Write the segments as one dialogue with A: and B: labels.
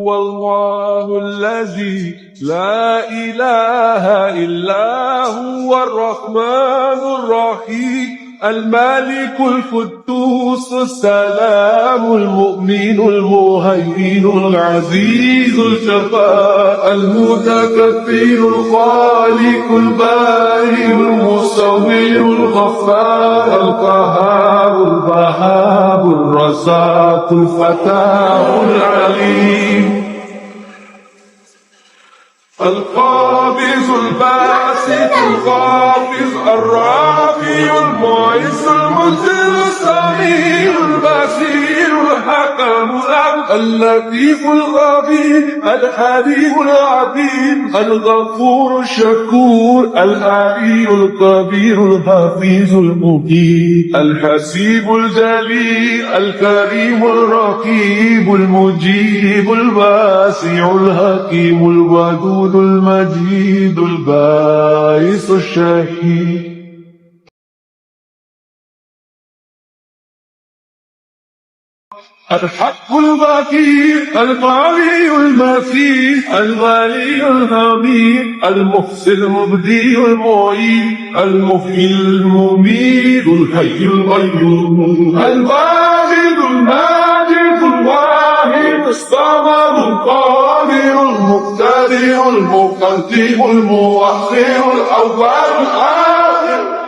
A: هو الله الذي لا إله إلا هو الرحمن الرحيم الملك القدوس السلام المؤمن المهيمن العزيز الجبار المتكبر الخالق البارئ المصور الغفار القهار الوهاب الرزاق الفتاح العليم القابض الباسط الخافض الرافع المعز المذل السميع البصير الحكم اللطيف الخبير الحليم العظيم الغفور الشكور العلي الكبير الحفيظ المجيد الحسيب الجليل الكريم الرقيب المجيب الواسع الحكيم الودود المجيد الباعث الشهيد الحق البقي القوي المتين الغني الحميد المحسن المبدي المعيد المحيي المميت الحي القيوم الواحد الماجد الواحد الصمد القادر المقتدر المقدم المؤخر الاول الاخر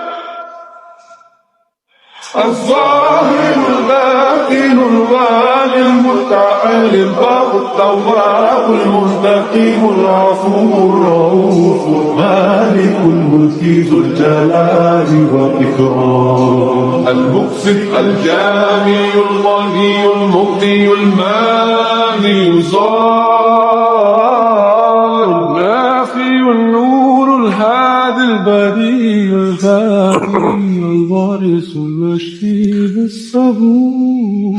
A: الظاهر الباطن الوالي المتعال الباب التواب المستقيم العفو الرؤوف المالك الملك ذو الجلال والإكرام المقسط الجامع الغني المغني المانع الظاهر النافي النور الهادي البديع الباقي الوارث الرشيد الصبور